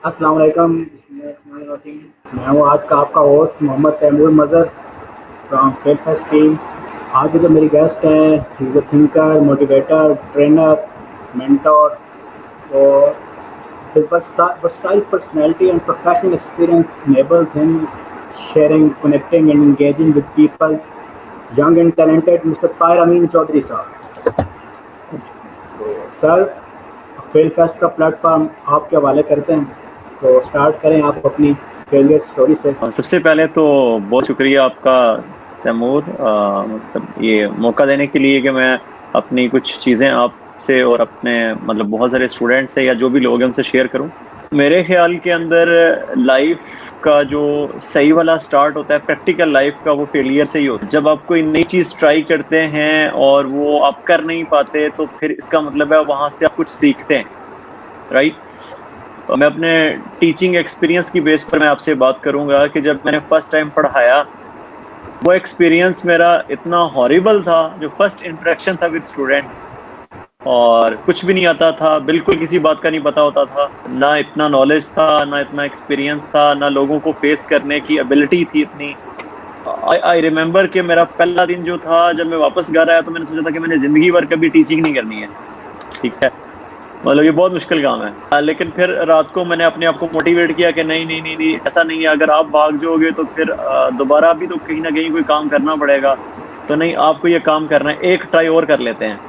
अस्सलाम वालेकुम, बिस्मिल्लाहिर्रहमानिर्रहीम। मैं हूँ आज का आपका host Mohammad Taimur Mazhar from FedFest team. आज के जो मेरी गेस्ट हैं, he is a thinker, motivator, trainer, mentor और his versatile personality and professional experience enables him sharing, connecting and engaging with people. Young and talented Mr. Tahir Amin Chaudhary साहब। तो sir, फेल फेस्ट का प्लेटफॉर्म आपके हवाले करते हैं, तो स्टार्ट करें आप अपनी फेलियर स्टोरी से। सबसे पहले तो बहुत शुक्रिया आपका तैमूर, मतलब ये मौका देने के लिए कि मैं अपनी कुछ चीज़ें आपसे और अपने मतलब बहुत सारे स्टूडेंट्स से या जो भी लोग हैं उनसे शेयर करूं। मेरे ख्याल के अंदर लाइफ का जो सही वाला स्टार्ट होता है प्रैक्टिकल लाइफ का, वो फेलियर से ही होता है। जब आप कोई नई चीज़ ट्राई करते हैं और वो आप कर नहीं पाते, तो फिर इसका मतलब है वहाँ से आप कुछ सीखते हैं, राइट। मैं अपने टीचिंग एक्सपीरियंस की बेस पर मैं आपसे बात करूंगा कि जब मैंने फर्स्ट टाइम पढ़ाया, वो एक्सपीरियंस मेरा इतना हॉरिबल था। जो फर्स्ट इंटरेक्शन था विद स्टूडेंट्स, और कुछ भी नहीं आता था, बिल्कुल किसी बात का नहीं पता होता था, ना इतना नॉलेज था, ना इतना एक्सपीरियंस था, ना लोगों को फेस करने की एबिलिटी थी इतनी। आई रिमेम्बर कि मेरा पहला दिन जो था, जब मैं वापस घर आया तो मैंने सोचा था कि मैंने जिंदगी भर कभी टीचिंग नहीं करनी है, ठीक है, मतलब ये बहुत मुश्किल काम है। लेकिन फिर रात को मैंने अपने आप को मोटिवेट किया कि नहीं नहीं नहीं नहीं, ऐसा नहीं है। अगर आप भाग जाओगे तो फिर दोबारा भी तो कहीं ना कहीं कोई काम करना पड़ेगा। तो नहीं, आपको ये काम करना है, एक ट्राई और कर लेते हैं।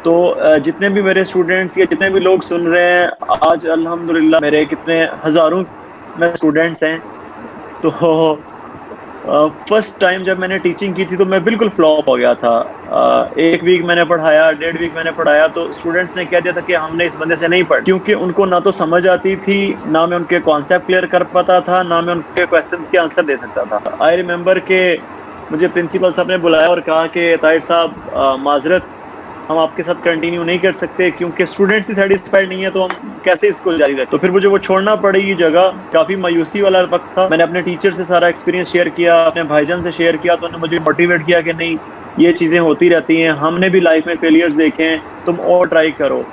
तो जितने भी मेरे स्टूडेंट्स या जितने भी लोग सुन रहे हैं, आज अल्हम्दुलिल्लाह मेरे कितने हज़ारों में स्टूडेंट्स हैं। तो फर्स्ट टाइम जब मैंने टीचिंग की थी तो मैं बिल्कुल फ्लॉप हो गया था। एक वीक मैंने पढ़ाया, 1.5 वीक मैंने पढ़ाया, तो स्टूडेंट्स ने कह दिया था कि हमने इस बंदे से नहीं पढ़, क्योंकि उनको ना तो समझ आती थी, ना मैं उनके कॉन्सेप्ट क्लियर कर पाता था, ना मैं उनके क्वेश्चंस के आंसर दे सकता था। आई रिमेम्बर के मुझे प्रिंसिपल साहब ने बुलाया और कहा कि ताहिर साहब, माजरत, हम आपके साथ कंटिन्यू नहीं कर सकते, क्योंकि स्टूडेंट्स ही सेटिस्फाइड नहीं है, तो हम कैसे इसको जारी रखें। तो फिर मुझे वो छोड़ना पड़ी जगह। काफी मायूसी वाला वक्त था। मैंने अपने टीचर से सारा एक्सपीरियंस शेयर किया, अपने भाईजान से शेयर किया, तो उन्होंने मुझे मोटिवेट किया कि नहीं, ये चीजें होती रहती हैं, हमने भी लाइफ में फेलियर्स देखे हैं, तुम और ट्राई करो।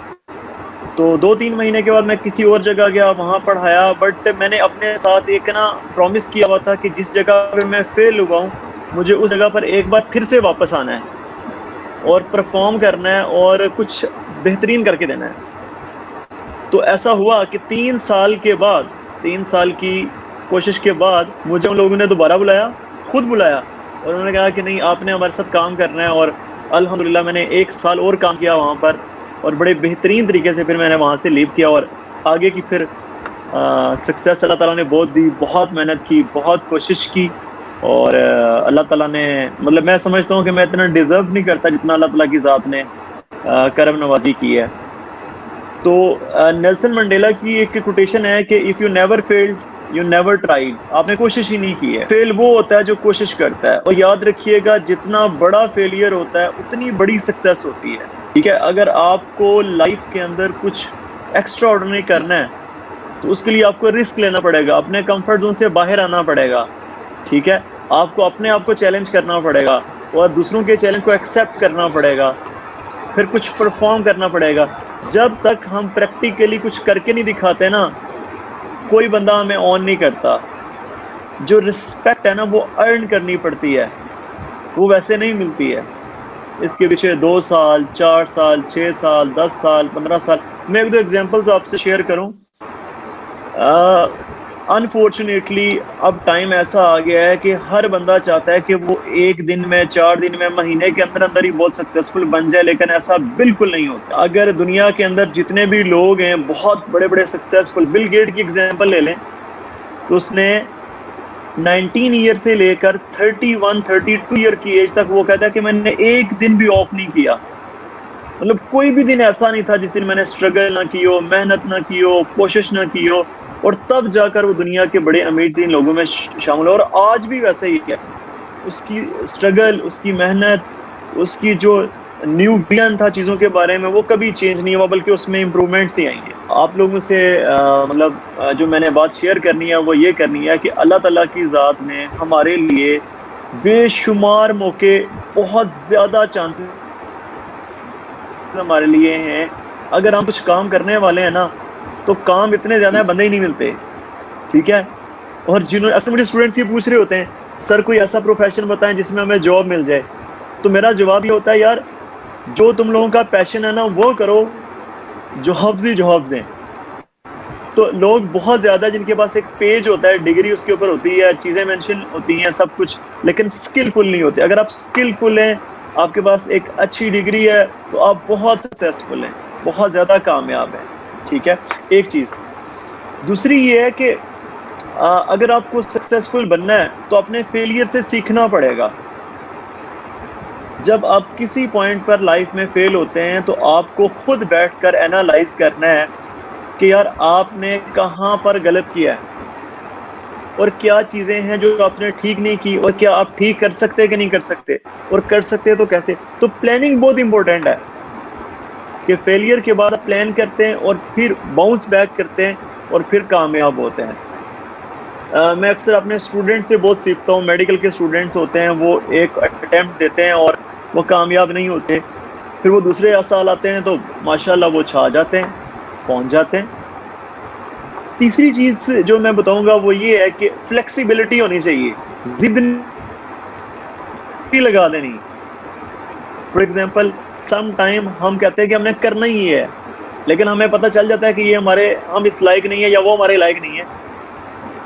तो 2-3 महीने के बाद मैं किसी और जगह गया, वहां पढ़ाया, बट मैंने अपने साथ एक ना प्रॉमिस किया हुआ था कि जिस जगह पे मैं फेल हुआ हूँ, मुझे उस जगह पर एक बार फिर से वापस आना है और परफॉर्म करना है और कुछ बेहतरीन करके देना है। तो ऐसा हुआ कि 3 साल के बाद, 3 साल की कोशिश के बाद, मुझे उन लोगों ने दोबारा बुलाया, खुद बुलाया, और उन्होंने कहा कि नहीं, आपने हमारे साथ काम करना है। और अल्हम्दुलिल्लाह मैंने 1 साल और काम किया वहाँ पर, और बड़े बेहतरीन तरीके से फिर मैंने वहाँ से लीव किया। और आगे की फिर सक्सेस अल्लाह ताला ने बहुत दी, बहुत मेहनत की, बहुत कोशिश की, और अल्लाह ताला ने, मतलब मैं समझता हूँ कि मैं इतना डिजर्व नहीं करता जितना अल्लाह ताला की ज़ात ने करम नवाजी की है। तो नेल्सन मंडेला की एक कोटेशन है कि if you never failed you never tried. आपने कोशिश ही नहीं की है। फेल वो होता है जो कोशिश करता है। और याद रखिएगा, जितना बड़ा फेलियर होता है उतनी बड़ी सक्सेस होती है, ठीक है। अगर आपको लाइफ के अंदर कुछ एक्स्ट्रा ऑर्डिनरी करना है, तो उसके लिए आपको रिस्क लेना पड़ेगा, अपने कंफर्ट जोन से बाहर आना पड़ेगा, ठीक है। आपको अपने आप को चैलेंज करना पड़ेगा और दूसरों के चैलेंज को एक्सेप्ट करना पड़ेगा, फिर कुछ परफॉर्म करना पड़ेगा। जब तक हम प्रैक्टिकली कुछ करके नहीं दिखाते ना, कोई बंदा हमें ऑन नहीं करता। जो रिस्पेक्ट है ना, वो अर्न करनी पड़ती है, वो वैसे नहीं मिलती है। इसके पीछे 2 साल, 4 साल, 6 साल, 10 साल, 15 साल। मैं 1-2 एग्जांपल्स आपसे शेयर करूं। अनफॉर्चुनेटली अब टाइम ऐसा आ गया है कि हर बंदा चाहता है कि वो 1 दिन में, 4 दिन में, महीने के अंदर अंदर ही बहुत सक्सेसफुल बन जाए, लेकिन ऐसा बिल्कुल नहीं होता। अगर दुनिया के अंदर जितने भी लोग हैं बहुत बड़े बड़े सक्सेसफुल, बिल गेट की एग्जांपल ले लें, तो उसने 19 ईयर से लेकर 31-32 ईयर की एज तक वो कहता है कि मैंने एक दिन भी ऑफ नहीं किया। मतलब कोई भी दिन ऐसा नहीं था जिस दिन मैंने स्ट्रगल ना की हो, मेहनत ना की हो, कोशिश ना की हो, और तब जाकर वो दुनिया के बड़े अमीर तीन लोगों में शामिल हो। और आज भी वैसे ही है। उसकी स्ट्रगल, उसकी मेहनत, उसकी जो न्यू विजन था चीज़ों के बारे में, वो कभी चेंज नहीं हुआ, बल्कि उसमें इम्प्रूवमेंट्स ही आई हैं। आप लोगों से जो मैंने बात शेयर करनी है वो ये करनी है कि अल्लाह ताला की ज़ात ने हमारे लिए बेशुमार मौके, बहुत ज़्यादा चांसेस हमारे लिए हैं। अगर हम कुछ काम करने वाले हैं ना, तो काम इतने ज़्यादा बंदे ही नहीं मिलते, ठीक है। और जिन्होंने अक्सर मुझे स्टूडेंट्स ये पूछ रहे होते हैं, सर कोई ऐसा प्रोफेशन बताएं जिसमें हमें जॉब मिल जाए। तो मेरा जवाब ये होता है, यार जो तुम लोगों का पैशन है ना वो करो, जॉब्स ही जॉब्स हैं। तो लोग बहुत ज़्यादा जिनके पास एक पेज होता है, डिग्री उसके ऊपर होती है, चीज़ें मेंशन होती हैं, सब कुछ, लेकिन स्किलफुल नहीं होते। अगर आप स्किलफुल हैं, आपके पास एक अच्छी डिग्री है, तो आप बहुत सक्सेसफुल हैं, बहुत ज़्यादा कामयाब हैं, ठीक है। एक चीज़। दूसरी ये है कि अगर आपको सक्सेसफुल बनना है तो अपने फेलियर से सीखना पड़ेगा। जब आप किसी पॉइंट पर लाइफ में फेल होते हैं तो आपको खुद बैठकर एनालाइज करना है कि यार आपने कहाँ पर गलत किया है और क्या चीज़ें हैं जो आपने ठीक नहीं की, और क्या आप ठीक कर सकते हैं कि नहीं कर सकते, और कर सकते हैं तो कैसे। तो प्लानिंग बहुत इंपॉर्टेंट है कि फेलियर के बाद आप प्लान करते हैं और फिर बाउंस बैक करते हैं और फिर कामयाब होते हैं। मैं अक्सर अपने स्टूडेंट से बहुत सीखता हूँ। मेडिकल के स्टूडेंट्स होते हैं, वो एक अटेम्प्ट देते हैं और वो कामयाब नहीं होते, फिर वो दूसरे साल आते हैं तो माशाल्लाह वो छा जाते हैं, पहुंच जाते हैं। तीसरी चीज़ जो मैं बताऊंगा वो ये है कि फ्लेक्सिबिलिटी होनी चाहिए, जिद नहीं लगा देनी। फॉर एग्जाम्पल, सम टाइम हम कहते हैं कि हमने करना ही है, लेकिन हमें पता चल जाता है कि ये हम इस लायक नहीं है या वो हमारे लायक नहीं है।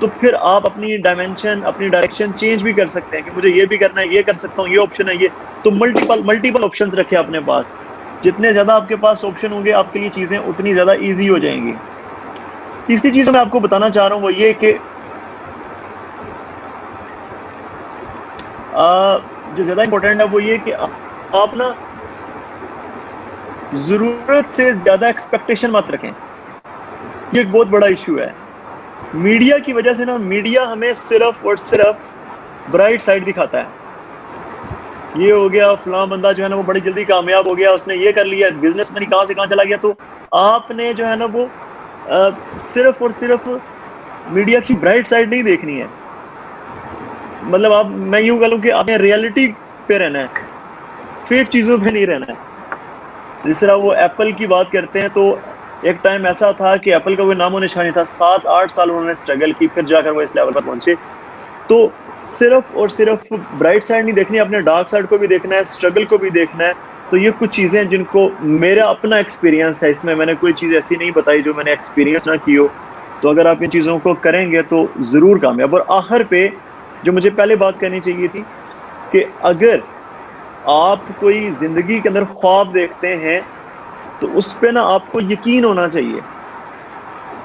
तो फिर आप अपनी डायमेंशन, अपनी डायरेक्शन चेंज भी कर सकते हैं कि मुझे ये भी करना है, ये कर सकता हूँ, ये ऑप्शन है, ये। तो मल्टीपल ऑप्शंस रखें अपने पास। जितने ज़्यादा आपके पास ऑप्शन होंगे, आपके लिए चीज़ें उतनी ज़्यादा ईजी हो जाएंगी। तीसरी चीज़ मैं आपको बताना चाह रहा हूँ वो ये कि जो ज़्यादा इंपॉर्टेंट है वो ये कि आप ना ज़रूरत से ज़्यादा एक्सपेक्टेशन मत रखें। ये एक बहुत बड़ा इशू है। मीडिया की वजह से ना, मीडिया हमें सिर्फ और सिर्फ ब्राइट साइड दिखाता है। ये हो गया, फलां बंदा जो है ना वो बड़ी जल्दी कामयाब हो गया, उसने ये कर लिया, बिजनेस में नहीं कहाँ से कहाँ चला गया। तो आपने जो है ना वो सिर्फ और सिर्फ मीडिया की ब्राइट साइड नहीं देखनी है। मतलब मैं यूं कह लूं कि आपने रियलिटी पे रहना है, फेक चीजों पे नहीं रहना है। जिस तरह वो एप्पल की बात करते हैं, तो एक टाइम ऐसा था कि एप्पल का कोई नामो निशान नहीं था। 7-8 साल उन्होंने स्ट्रगल की, फिर जाकर वो इस लेवल पर पहुंचे। तो सिर्फ और सिर्फ ब्राइट साइड नहीं देखनी, अपने डार्क साइड को भी देखना है, स्ट्रगल को भी देखना है। तो ये कुछ चीज़ें जिनको मेरा अपना एक्सपीरियंस है, इसमें मैंने कोई चीज़ ऐसी नहीं बताई जो मैंने एक्सपीरियंस ना की हो। तो अगर आप इन चीज़ों को करेंगे तो ज़रूर कामयाब। और आखिर पे जो मुझे पहले बात करनी चाहिए थी कि अगर आप कोई ज़िंदगी के अंदर ख्वाब देखते हैं तो उस पे ना आपको यकीन होना चाहिए।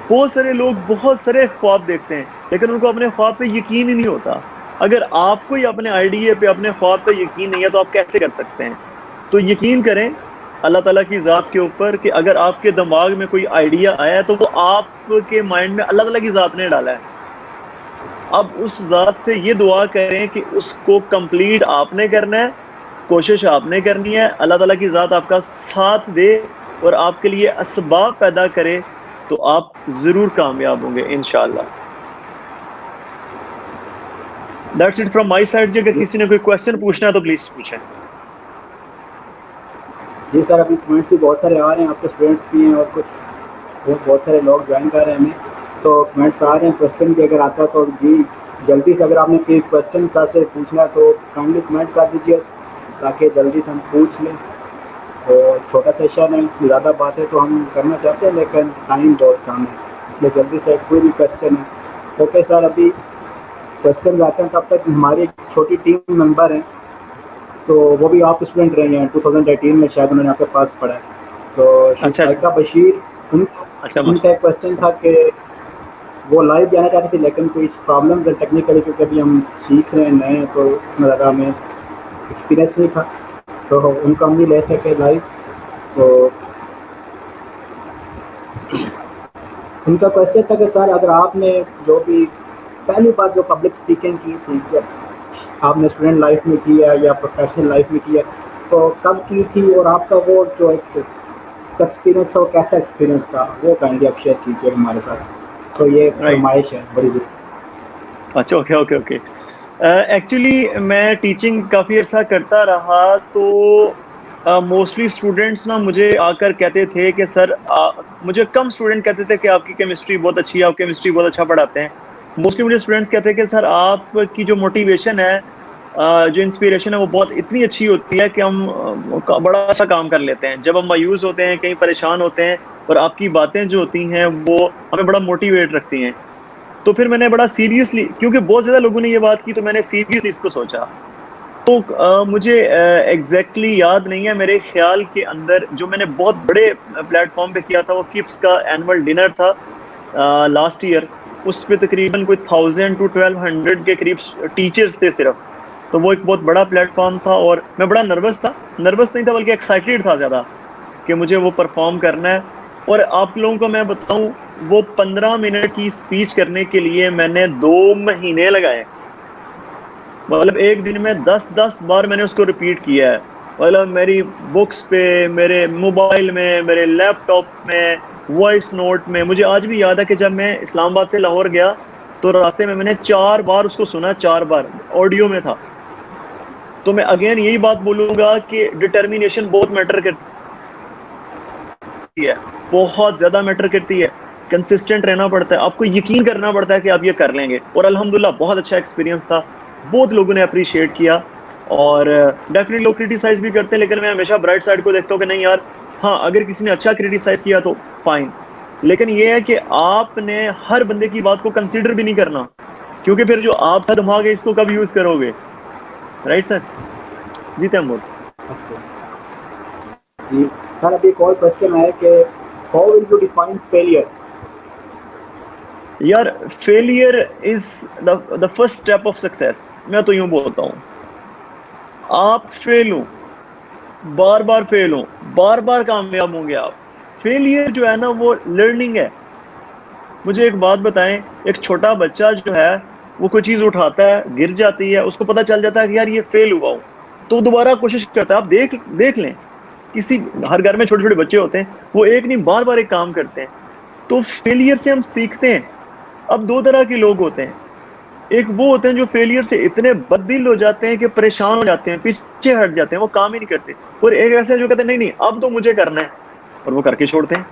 बहुत सारे लोग बहुत सारे ख्वाब देखते हैं, लेकिन उनको अपने ख्वाब पे यकीन ही नहीं होता। अगर आपको ही अपने आइडिया पे, अपने ख्वाब पे यकीन नहीं है तो आप कैसे कर सकते हैं। तो यकीन करें अल्लाह ताला की ज़ात के ऊपर कि अगर आपके दिमाग में कोई आइडिया आया है तो वो आपके माइंड में अल्लाह ताला की ज़ात ने डाला है। अब उस ज़ात से ये दुआ करें कि उसको कंप्लीट आपने करना है, कोशिश आपने करनी है, अल्लाह ताला की ज़ात आपका साथ दे और आपके लिए असबाब पैदा करे, तो आप ज़रूर कामयाब होंगे इंशाअल्लाह। That's it from my side. जी अगर किसी ने कोई क्वेश्चन पूछना है तो प्लीज़ पूछें। जी सर, अभी कमेंट्स भी बहुत सारे आ रहे हैं, आपके स्टूडेंट्स भी हैं और कुछ बहुत सारे लोग ज्वाइन कर रहे हैं हमें, तो कमेंट्स आ रहे हैं। क्वेश्चन भी अगर आता है तो जी जल्दी से, अगर आपने कोई क्वेश्चन सर से पूछना है तो काइंडली कमेंट कर दीजिए ताकि जल्दी से हम पूछ लें। और छोटा सेशन है, इसमें ज़्यादा बातें तो हम करना चाहते हैं लेकिन टाइम बहुत कम है, इसलिए जल्दी से कोई भी क्वेश्चन है। ओके सर, अभी क्वेश्चन आते हैं, तब तक हमारी एक छोटी टीम मेंबर हैं, तो वो भी आप स्टूडेंट रहे हैं 2018 में, शायद उन्होंने आपके पास पढ़ा है। तो शाइका बशीर, उनका एक क्वेश्चन था कि वो लाइव भी आना चाहते थे लेकिन कुछ प्रॉब्लम्स है टेक्निकली, क्योंकि अभी हम सीख रहे हैं नए, तो इतना ज़्यादा हमें एक्सपीरियंस नहीं था, तो उनको हम नहीं ले सके लाइव। तो उनका क्वेश्चन था कि सर अगर आपने जो भी पहली बार जो पब्लिक स्पीकिंग की थी, जब आपने स्टूडेंट लाइफ में किया या प्रोफेशनल लाइफ में किया, तो कब की थी और आपका वो जो एक एक्सपीरियंस था वो कैसा एक्सपीरियंस था, वो काइंडली आप शेयर कीजिए हमारे साथ। तो ये फरमाइश है बड़ी ज़रूरी। अच्छा, ओके। एक्चुअली मैं टीचिंग काफ़ी अर्सा करता रहा, तो मोस्टली स्टूडेंट्स ना मुझे आकर कहते थे कि सर मुझे कम स्टूडेंट कहते थे कि आपकी केमिस्ट्री बहुत अच्छी है, आप केमिस्ट्री बहुत अच्छा पढ़ाते हैं। मोस्टली मुझे स्टूडेंट्स कहते हैं कि सर आपकी जो मोटिवेशन है, जो इंस्पिरेशन है वो बहुत इतनी अच्छी होती है कि हम बड़ा अच्छा काम कर लेते हैं। जब हम मायूस होते हैं, कहीं परेशान होते हैं, और आपकी बातें जो होती हैं वो हमें बड़ा मोटिवेट रखती हैं। तो फिर मैंने बड़ा सीरियसली, क्योंकि बहुत ज्यादा लोगों ने ये बात की, तो मैंने सीरियसली इसको सोचा। तो मुझे एग्जैक्टली याद नहीं है, मेरे ख्याल के अंदर जो मैंने बहुत बड़े प्लेटफॉर्म पे किया था वो किप्स का एनुअल डिनर था लास्ट ईयर। उस पे तकरीबन कोई 1000 to 1200 के करीब टीचर्स थे सिर्फ। तो वो एक बहुत बड़ा प्लेटफॉर्म था, और मैं बड़ा नर्वस था। नर्वस नहीं था बल्कि एक्साइटेड था ज्यादा, कि मुझे वो परफॉर्म करना है। और आप लोगों को मैं बताऊं, वो 15 मिनट की स्पीच करने के लिए मैंने 2 महीने लगाए। मतलब एक दिन में 10-10 बार मैंने उसको रिपीट किया है। मतलब मेरी बुक्स पे, मेरे मोबाइल में, मेरे लैपटॉप में, वॉइस नोट में। मुझे आज भी याद है कि जब मैं इस्लामाबाद से लाहौर गया तो रास्ते में मैंने 4 बार उसको सुना, 4 बार ऑडियो में था। तो मैं अगेन यही बात बोलूंगा कि डिटर्मिनेशन बहुत मैटर करती है, बहुत ज्यादा मैटर करती है। कंसिस्टेंट रहना पड़ता है, आपको यकीन करना पड़ता है कि आप ये कर लेंगे। और अल्हम्दुलिल्लाह बहुत अच्छा एक्सपीरियंस था, बहुत लोगों ने अप्रिशिएट किया। और डेफिनेटली लोग क्रिटिसाइज भी करते हैं, लेकिन मैं हमेशा ब्राइट साइड को देखता हूँ कि नहीं यार, हाँ अगर किसी ने अच्छा क्रिटिसाइज किया तो फाइन, लेकिन ये है कि आपने हर बंदे की बात को कंसिडर भी नहीं करना, क्योंकि फिर जो आपका दिमाग है इसको कब यूज करोगे। Right sir? जी तैमूर। अच्छा जी सर, अभी एक और क्वेश्चन है कि how will you define failure? यार failure is the first step of success. मैं तो यूं बोलता हूं, आप फेल हो, बार बार फेल हो, बार बार कामयाब होंगे आप। फेलियर जो है ना वो लर्निंग है। मुझे एक बात बताएं, एक छोटा बच्चा जो है वो कोई चीज उठाता है, गिर जाती है, उसको पता चल जाता है कि यार ये फेल हुआ हूं, तो दोबारा कोशिश करता है। आप देख देख लें, किसी हर घर में छोटे छोटे बच्चे होते हैं, वो एक नहीं बार बार एक काम करते हैं। तो फेलियर से हम सीखते हैं। अब दो तरह के लोग होते हैं, एक वो होते हैं जो फेलियर से इतने बददिल हो जाते हैं कि परेशान हो जाते हैं, पीछे हट जाते हैं, वो काम ही नहीं करते। और एक ऐसे जो कहते हैं नहीं नहीं अब तो मुझे करना है, और वो करके छोड़ते हैं।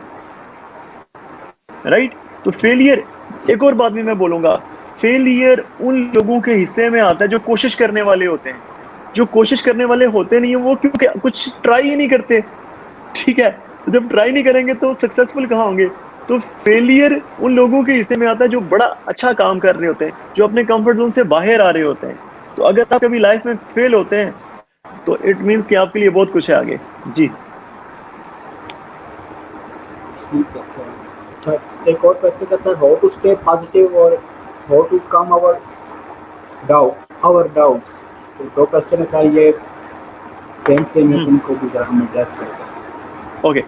राइट? तो फेलियर, एक और बात भी मैं बोलूंगा, फेलियर उन लोगों के हिस्से में आता है जो कोशिश करने वाले होते हैं। जो कोशिश करने वाले होते नहीं है वो क्योंकि कुछ ट्राई ही नहीं करते। ठीक है, तो जब ट्राई नहीं करेंगे तो सक्सेसफुल कहाँ होंगे। तो फेलियर उन लोगों के हिस्से में आता है जो बड़ा अच्छा काम कर रहे होते हैं, जो अपने कंफर्ट जोन से बाहर आ रहे होते हैं। तो अगर आप कभी लाइफ में फेल होते हैं तो इट मीन्स कि आपके लिए बहुत कुछ है आगे। जी ठीक है सर। अच्छा, एक और क्वेश्चन है sir, how to stay positive और how to come our doubts. तो दो क्वेश्चन है सर, ये सेम है, जिनको भी जरा हम एड्रेस करते हैं। ओके,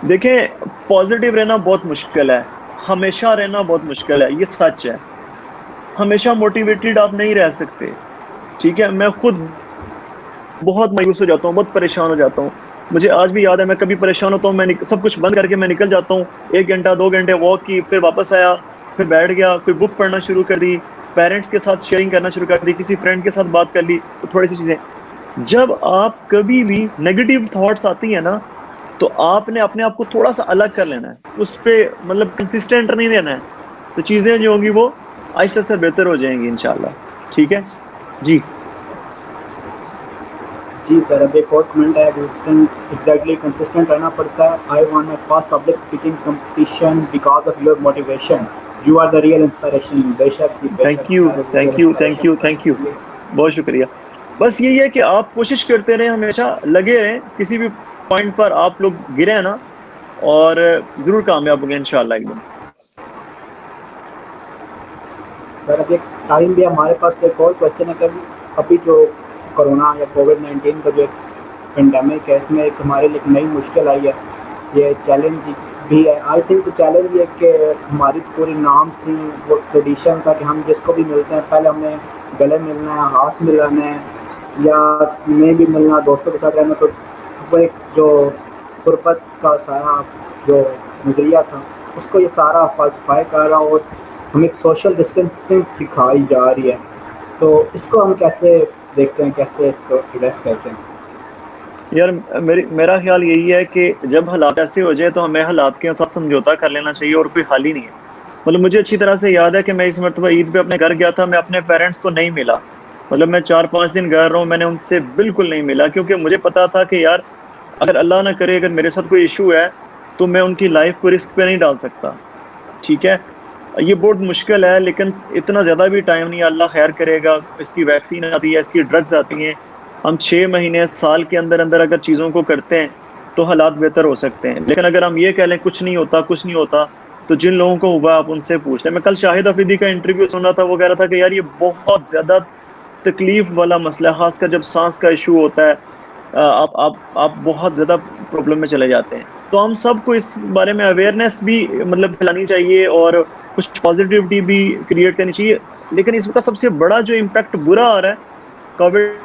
देखें पॉजिटिव रहना बहुत मुश्किल है, हमेशा रहना बहुत मुश्किल है, ये सच है। हमेशा मोटिवेटेड आप नहीं रह सकते। ठीक है, मैं खुद बहुत मायूस हो जाता हूँ, बहुत परेशान हो जाता हूँ। मुझे आज भी याद है, मैं कभी परेशान होता हूँ, मैं सब कुछ बंद करके मैं निकल जाता हूँ, 1 घंटा 2 घंटे वॉक की, फिर वापस आया, फिर बैठ गया, कोई बुक पढ़ना शुरू कर दी, पेरेंट्स के साथ शेयरिंग करना शुरू कर दी, किसी फ्रेंड के साथ बात कर ली, तो थोड़ी सी चीजें। जब आप कभी भी नेगेटिव थॉट्स आती है ना, तो आपने अपने आप को थोड़ा सा अलग कर लेना है, उस पे मतलब कंसिस्टेंट नहीं रहना है। तो चीजें जो होंगी वो आहिस्ता से बेहतर हो जाएंगी इंशाल्लाह। ठीक है जी। जी सर, अब एक और कमेंट है, कंसिस्टेंट रहना पड़ता है। I want my first public speaking competition because of your motivation, you are the real inspiration. बेशक जी, थैंक बेशक you sir, thank real you thank inspiration you हो थैंक यू, सकती है। बहुत शुक्रिया। बस यही है कि आप कोशिश करते रहें, हमेशा लगे रहें, किसी भी पॉइंट पर आप लोग गिरे हैं ना, और जरूर कामयाब होंगे इंशाल्लाह एक दिन। सर अभी टाइम भी हमारे पास, एक और क्वेश्चन है कि अभी जो कोरोना या कोविड-19 का जो पेंडेमिक है, इसमें एक हमारे लिए एक नई मुश्किल आई है, ये चैलेंज भी है। आई थिंक चैलेंज ये कि हमारी पूरी नॉर्म्स थी, वो ट्रेडिशन था कि हम जिसको भी मिलते हैं पहले हमें गले मिलना है, हाथ मिलाना है, या में भी मिलना, दोस्तों के साथ रहना। तो वो एक जो गुरबत का सारा जो नज़रिया था, उसको ये सारा फलसफाए कर रहा, और हमें एक सोशल डिस्टेंसिंग सिखाई जा रही है। तो इसको हम कैसे देखते हैं, कैसे इसको एड्रेस करते हैं? यार मेरा ख्याल यही है कि जब हालात ऐसे हो जाए तो हमें हालात के साथ समझौता कर लेना चाहिए और कोई हल ही नहीं है। मतलब मुझे अच्छी तरह से याद है कि मैं इस मरतबा ईद पे अपने घर गया था, मैं अपने पेरेंट्स को नहीं मिला। मतलब मैं 4-5 दिन घर रहा हूँ, मैंने उनसे बिल्कुल नहीं मिला क्योंकि मुझे पता था कि यार अगर अल्लाह ना करे अगर मेरे साथ कोई इश्यू है, तो मैं उनकी लाइफ को रिस्क पे नहीं डाल सकता, ठीक है? ये बहुत मुश्किल है लेकिन इतना ज़्यादा भी टाइम नहीं है, अल्लाह खैर करेगा। इसकी वैक्सीन आती है, इसकी ड्रग्स आती हैं। हम 6 महीने, साल के अंदर-अंदर अगर चीज़ों को करते हैं, तो हालात बेहतर हो सकते हैं। लेकिन अगर हम ये कह लें कुछ नहीं होता, कुछ नहीं होता, तो जिन लोगों को हुआ आप उनसे पूछ लें। मैं कल शाहिद अफरीदी का इंटरव्यू सुन रहा था, वो कह रहा था कि यार ये बहुत ज़्यादा तकलीफ वाला मसला है, ख़ासकर जब साँस का इश्यू होता है। आप बहुत ज़्यादा प्रॉब्लम में चले जाते हैं। तो हम सबको इस बारे में अवेयरनेस भी मतलब फैलानी चाहिए और कुछ पॉज़िटिविटी भी क्रिएट करनी चाहिए। लेकिन इसका सबसे बड़ा जो इम्पैक्ट बुरा आ रहा है कोविड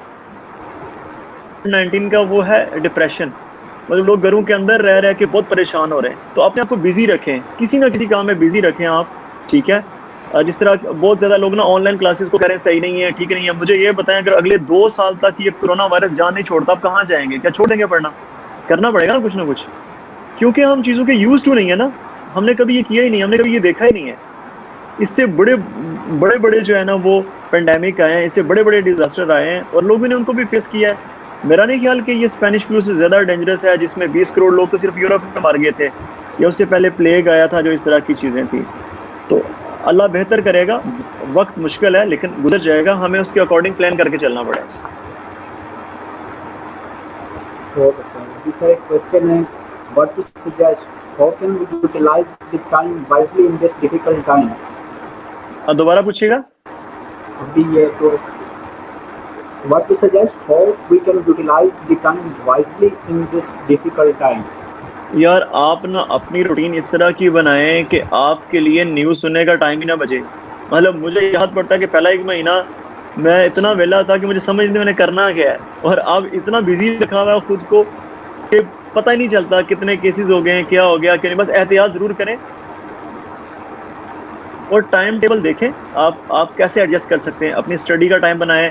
19 का, वो है डिप्रेशन। मतलब लोग घरों के अंदर रह के बहुत परेशान हो रहे हैं। तो अपने आप को बिज़ी रखें, किसी ना किसी काम में बिज़ी रखें आप, ठीक है? जिस तरह बहुत ज़्यादा लोग ना ऑनलाइन क्लासेस को कह रहे हैं सही नहीं है, ठीक नहीं है। मुझे ये बताएं अगर अगले 2 साल तक ये कोरोना वायरस जान नहीं छोड़ता, आप कहाँ जाएँगे? क्या छोड़ देंगे पढ़ना? करना पड़ेगा ना कुछ। क्योंकि हम चीज़ों के यूज़ टू नहीं है ना। हमने कभी ये किया ही नहीं, हमने कभी ये देखा ही नहीं है। इससे बड़े-बड़े जो है ना वो पैंडेमिक आए हैं, इससे बड़े-बड़े डिज़ास्टर आए हैं और लोगों ने उनको भी फेस किया है। मेरा नहीं ख्याल कि ये स्पेनिश फ्लू से ज़्यादा डेंजरस है, जिसमें 20 करोड़ लोग तो सिर्फ़ यूरोप में मार गए थे, या उससे पहले प्लेग आया था, जो इस तरह की चीज़ें थी। तो अल्लाह बेहतर करेगा, वक़्त मुश्किल है लेकिन गुज़र जाएगा, हमें उसके अकॉर्डिंग प्लान करके चलना पड़ेगा। Okay, sir. This is a question है, what to suggest? How can we utilize the time wisely in this difficult time? दोबारा पूछिएगा। अभी ये तो what to suggest? How we can utilize the time wisely in this difficult time? यार आप ना अपनी रूटीन इस तरह की बनाएं कि आपके लिए न्यूज़ सुनने का टाइम ही ना बचे। मतलब मुझे याद पड़ता है कि पहला 1 महीना मैं इतना वेला था कि मुझे समझ नहीं मैंने करना क्या है, और अब इतना बिजी रखा हुआ है खुद को कि पता ही नहीं चलता कितने केसेस हो गए हैं, क्या हो गया क्या नहीं। बस एहतियात जरूर करें और टाइम टेबल देखें आप कैसे एडजस्ट कर सकते हैं। अपनी स्टडी का टाइम बनाएं,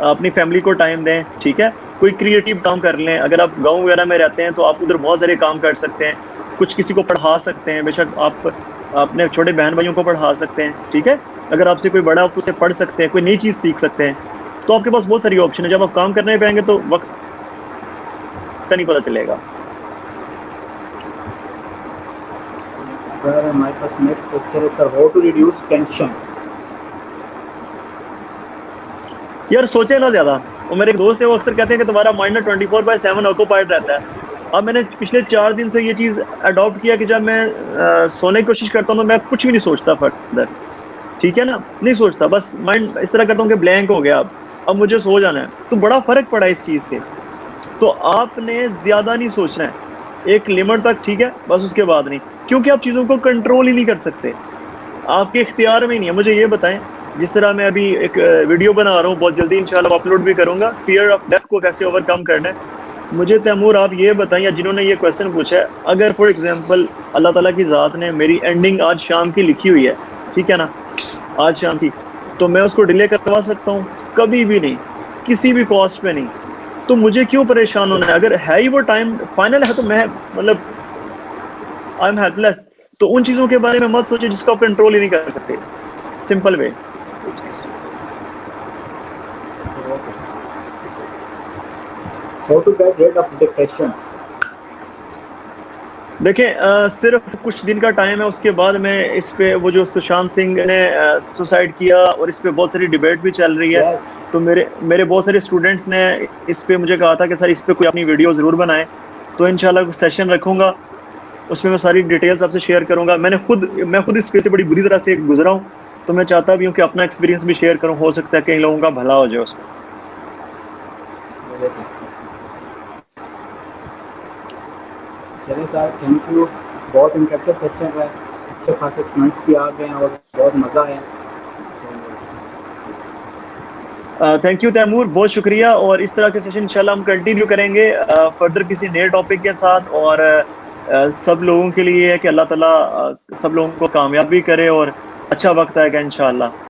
अपनी फैमिली को टाइम दें, ठीक है? कोई क्रिएटिव काम कर लें। अगर आप गाँव वगैरह में रहते हैं तो आप उधर बहुत सारे काम कर सकते हैं। कुछ किसी को पढ़ा सकते हैं, बेशक आप अपने छोटे बहन भाइयों को पढ़ा सकते हैं, ठीक है? अगर आपसे कोई बड़ा आप उससे पढ़ सकते हैं, कोई नई चीज़ सीख सकते हैं। तो आपके पास बहुत सारी ऑप्शन है। जब आप काम करने पाएंगे तो वक्त का नहीं पता चलेगा। Sir, my first next question is, sir, how to reduce tension? यार सोचे ना ज़्यादा। और मेरे एक दोस्त है, वो अक्सर कहते हैं कि तुम्हारा माइंड ना 24/7 ऑक्यूपाइड रहता है। अब मैंने पिछले 4 दिन से ये चीज़ अडॉप्ट किया कि जब मैं सोने की कोशिश करता हूँ तो मैं कुछ भी नहीं सोचता फर्दर, ठीक है ना? नहीं सोचता, बस माइंड इस तरह करता हूँ कि ब्लैंक हो गया अब मुझे सो जाना है। तो बड़ा फ़र्क पड़ा इस चीज़ से। तो आपने ज़्यादा नहीं सोचना है, एक लिमिट तक, ठीक है? बस उसके बाद नहीं, क्योंकि आप चीज़ों को कंट्रोल ही नहीं कर सकते, आपके इख्तियार में ही नहीं है। मुझे ये बताएं, जिस तरह मैं अभी एक वीडियो बना रहा हूँ, बहुत जल्दी इंशाल्लाह अपलोड भी करूंगा, फियर ऑफ डेथ को कैसे ओवरकम करना है। मुझे तैमूर आप ये बताएं, या जिन्होंने ये क्वेश्चन पूछा है, अगर फॉर एग्जांपल अल्लाह ताला की ज़ात ने मेरी एंडिंग आज शाम की लिखी हुई है, ठीक है ना, आज शाम की, तो मैं उसको डिले करवा सकता हूँ? कभी भी नहीं, किसी भी कॉस्ट पे नहीं। तो मुझे क्यों परेशान होना है? अगर है ही वो टाइम फाइनल है तो मैं मतलब आई एम हेल्पलेस। तो उन चीज़ों के बारे में मत सोचिए जिसको आप कंट्रोल ही नहीं कर सकते। Simple way. How to get rid of depression? देखें सिर्फ कुछ दिन का टाइम है, उसके बाद मैं इस पे, वो जो सुशांत सिंह ने सुसाइड किया, और इस पे बहुत सारी डिबेट भी चल रही है। Yes. तो मेरे बहुत सारे स्टूडेंट्स ने इस पे मुझे कहा था कि सर इस पे कोई अपनी वीडियो ज़रूर बनाएं। तो इंशाल्लाह सेशन रखूंगा, उसमें मैं सारी डिटेल्स आपसे शेयर करूंगा। मैं खुद इस पे से बड़ी बुरी तरह से गुजरा हूँ, तो मैं चाहता भी हूँ कि अपना एक्सपीरियंस भी शेयर करूँ। हो सकता है कई लोगों का भला हो जाए उसमें। चलिए सर, थैंक यू। बहुत इंटरेक्टिव सेशन है, अच्छे खासे कमेंट्स भी आ गए हैं और बहुत मज़ा आया। थैंक यू तैमूर, बहुत शुक्रिया। और इस तरह के सेशन इंशाल्लाह हम कंटिन्यू करेंगे फर्दर किसी नए टॉपिक के साथ। और सब लोगों के लिए है कि अल्लाह ताला सब लोगों को कामयाब भी करे और अच्छा वक्त आएगा इंशाल्लाह।